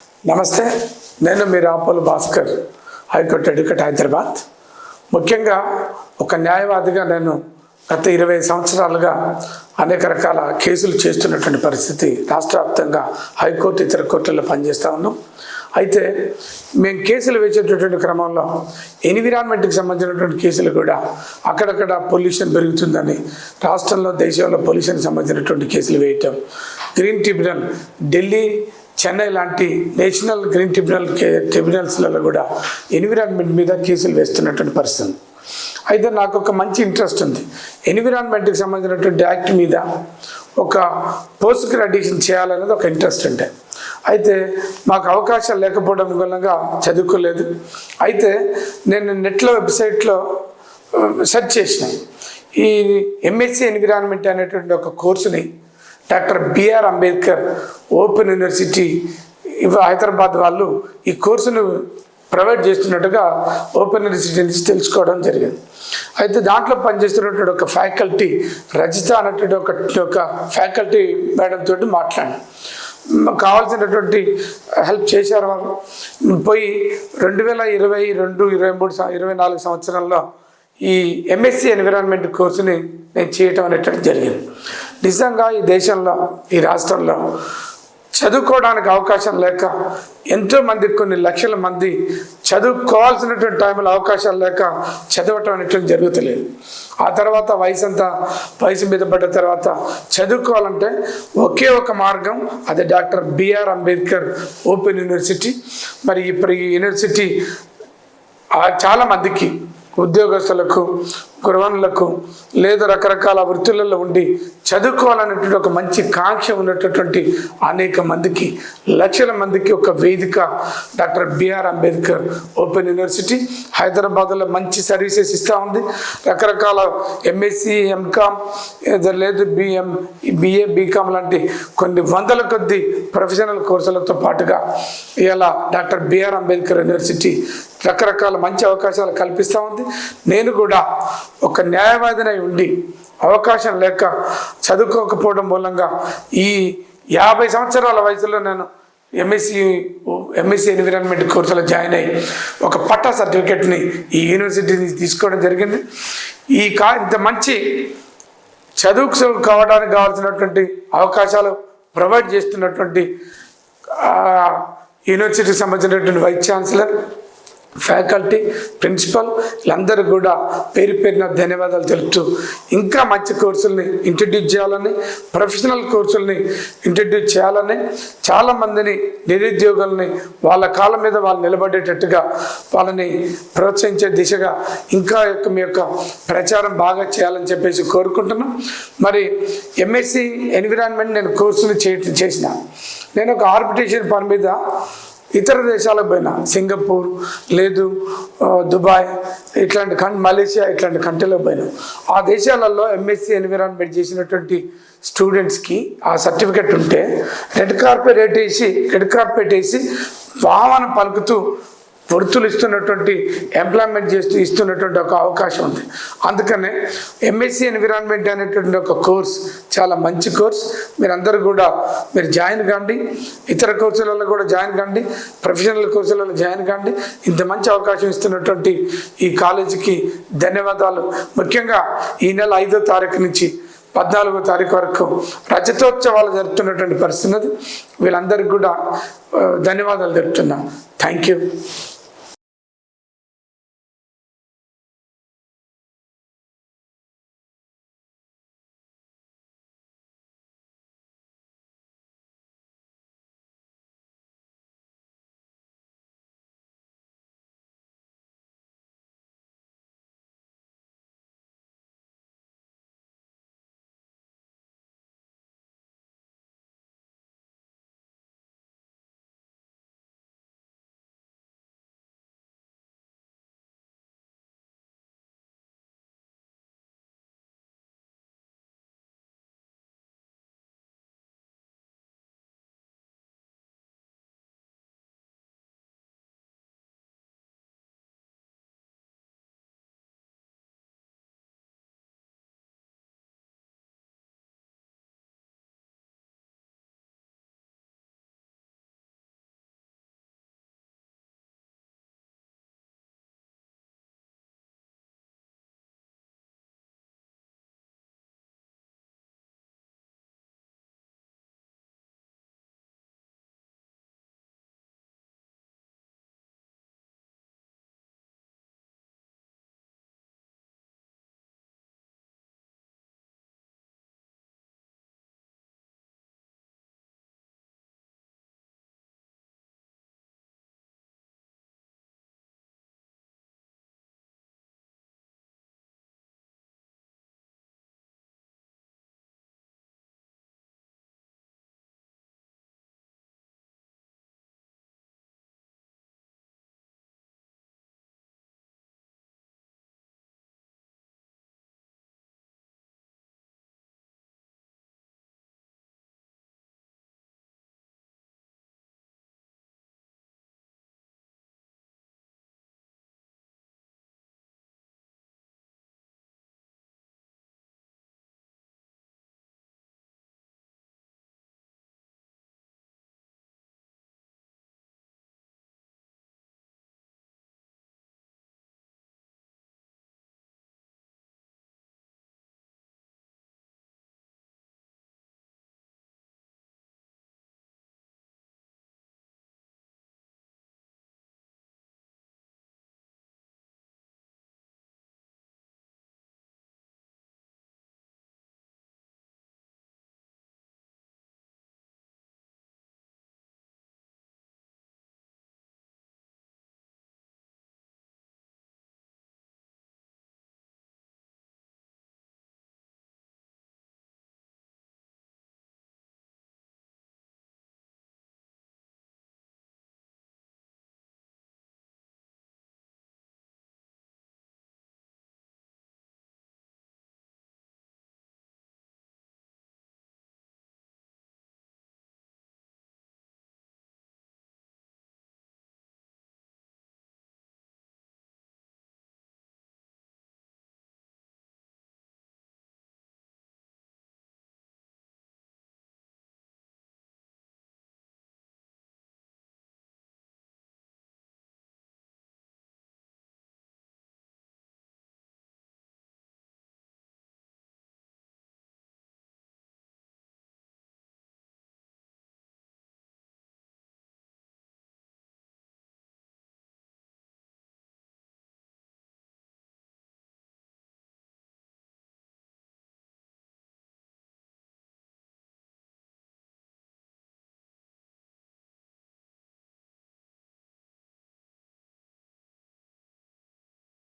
నమస్తే, నేను మీ Rapolu Bhaskar, high court advocate Hyderabad. ముఖ్యంగా ఒక న్యాయవాదిగా నేను గత 20 సంవత్సరాలుగా అనేక రకాల కేసులు చేస్తున్నటువంటి పరిస్థితి. రాష్ట్ర వ్యాప్తంగా హైకోర్టు ఇతర కోర్టుల్లో పనిచేస్తూ ఉన్నాం. అయితే మేము కేసులు వేసేటటువంటి క్రమంలో ఎన్విరాన్మెంట్కి సంబంధించినటువంటి కేసులు కూడా అక్కడక్కడ పొల్యూషన్ పెరుగుతుందని రాష్ట్రంలో దేశంలో పొల్యూషన్కి సంబంధించినటువంటి కేసులు వేయటం, గ్రీన్ ట్రిబ్యునల్ ఢిల్లీ, చెన్నై లాంటి నేషనల్ గ్రీన్ ట్రిబ్యునల్స్లలో కూడా ఎన్విరాన్మెంట్ మీద కేసులు వేస్తున్నటువంటి పరిస్థితి. అయితే నాకు ఒక మంచి ఇంట్రెస్ట్ ఉంది. ఎన్విరాన్మెంట్కి సంబంధించినటువంటి యాక్ట్ మీద ఒక పోస్ట్ గ్రాడ్యుయేషన్ చేయాలనేది ఒక ఇంట్రెస్ట్ ఉంటే, అయితే మాకు అవకాశాలు లేకపోవడం మూలంగా చదువుకోలేదు. అయితే నేను నెట్లో వెబ్సైట్లో సెర్చ్ చేసిన ఈ ఎంఎస్సీ ఎన్విరాన్మెంట్ అనేటువంటి ఒక కోర్సుని doctor BR Ambedkar open university Hyderabad వాళ్ళు ఈ కోర్సును ప్రొవైడ్ చేస్తున్నట్టుగా ఓపెన్ యూనివర్సిటీ నుంచి తెలుసుకోవడం జరిగింది. అయితే దాంట్లో పనిచేస్తున్నటువంటి ఒక ఫ్యాకల్టీ రజిత అనేటువంటి ఒక ఫ్యాకల్టీ మేడం తోటి మాట్లాడాను. కావాల్సినటువంటి హెల్ప్ చేశారు వాళ్ళు. పోయి 2022, 23, 24 సంవత్సరంలో ఈ ఎంఎస్సీ ఎన్విరాన్మెంట్ కోర్సుని నేను చేయటం అనేటువంటి జరిగింది. నిజంగా ఈ దేశంలో, ఈ రాష్ట్రంలో చదువుకోవడానికి అవకాశం లేక ఎంతోమంది, కొన్ని లక్షల మంది చదువుకోవాల్సినటువంటి టైంలో అవకాశాలు లేక చదవటం అనేటువంటి జరుగుతలేదు. ఆ తర్వాత వయసు మీద పడ్డ తర్వాత చదువుకోవాలంటే ఒకే ఒక మార్గం, అది doctor BR Ambedkar open University. మరి ఇప్పుడు ఈ యూనివర్సిటీ చాలామందికి, ఉద్యోగస్తులకు, గృహణులకు, లేదా రకరకాల వృత్తులలో ఉండి చదువుకోవాలనేటువంటి ఒక మంచి కాంక్ష ఉన్నటువంటి అనేక మందికి, లక్షల మందికి ఒక వేదిక doctor BR Ambedkar open University. హైదరాబాద్లో మంచి సర్వీసెస్ ఇస్తూ ఉంది. రకరకాల ఎంఎస్సి, ఎంకామ్, లేదు బిఏ, బీకామ్ లాంటి కొన్ని వందల కొద్ది ప్రొఫెషనల్ కోర్సులతో పాటుగా ఇలా డాక్టర్ బిఆర్ అంబేద్కర్ యూనివర్సిటీ రకరకాల మంచి అవకాశాలు కల్పిస్తూ ఉంది. నేను కూడా ఒక న్యాయవాదినై ఉండి అవకాశం లేక చదువుకోకపోవడం మూలంగా ఈ 50 సంవత్సరాల వయసులో నేను ఎంఎస్సీ ఎన్విరాన్మెంట్ కోర్సులో జాయిన్ అయ్యి ఒక పట్టా సర్టిఫికెట్ని ఈ యూనివర్సిటీని తీసుకోవడం జరిగింది. ఇంత మంచి చదువుకు కావడానికి కావాల్సినటువంటి అవకాశాలు ప్రొవైడ్ చేస్తున్నటువంటి యూనివర్సిటీకి సంబంధించినటువంటి వైస్ ఛాన్సలర్, ఫ్యాకల్టీ, ప్రిన్సిపల్ వీళ్ళందరూ కూడా పేరు పేరున ధన్యవాదాలు తెలుపుతూ ఇంకా మంచి కోర్సుల్ని ఇంట్రడ్యూస్ చేయాలని, ప్రొఫెషనల్ కోర్సుల్ని ఇంట్రడ్యూస్ చేయాలని, చాలామందిని నిరుద్యోగుల్ని వాళ్ళ కాళ్ళ మీద వాళ్ళు నిలబడేటట్టుగా వాళ్ళని ప్రోత్సహించే దిశగా ఇంకా మీ యొక్క ప్రచారం బాగా చేయాలని చెప్పేసి కోరుకుంటున్నాం. మరి ఎంఎస్సీ ఎన్విరాన్మెంట్ నేను కోర్సుని చేసిన, నేను ఒక ఆర్బిట్రేషన్ పని మీద ఇతర దేశాలకు పోయినా, సింగపూర్, లేదు దుబాయ్, ఇట్లాంటి మలేషియా, ఇట్లాంటి కంట్రీలకు పోయినా. ఆ దేశాలలో ఎంఎస్సీ ఎన్విరాన్మెంట్ చేసినటువంటి స్టూడెంట్స్కి ఆ సర్టిఫికెట్ ఉంటే రెడ్ కార్పెట్ వేసి ఆహ్వానం పలుకుతూ వృత్తులు ఇస్తున్నటువంటి, ఎంప్లాయ్మెంట్ ఇస్తున్నటువంటి ఒక అవకాశం ఉంది. అందుకనే ఎంఎస్సీ ఎన్విరాన్మెంట్ అనేటువంటి ఒక కోర్స్ చాలా మంచి కోర్స్. మీరందరూ కూడా జాయిన్ కాండి, ఇతర కోర్సులలో కూడా జాయిన్ కాండి, ప్రొఫెషనల్ కోర్సులలో జాయిన్ కాండి. ఇంత మంచి అవకాశం ఇస్తున్నటువంటి ఈ కాలేజీకి ధన్యవాదాలు. ముఖ్యంగా ఈ నెల 5వ తారీఖు నుంచి 14వ తారీఖు వరకు రజతోత్సవాలు జరుపుతున్నటువంటి పరిస్థితి. వీళ్ళందరికీ కూడా ధన్యవాదాలు తెలుపుతున్నాను. Thank you.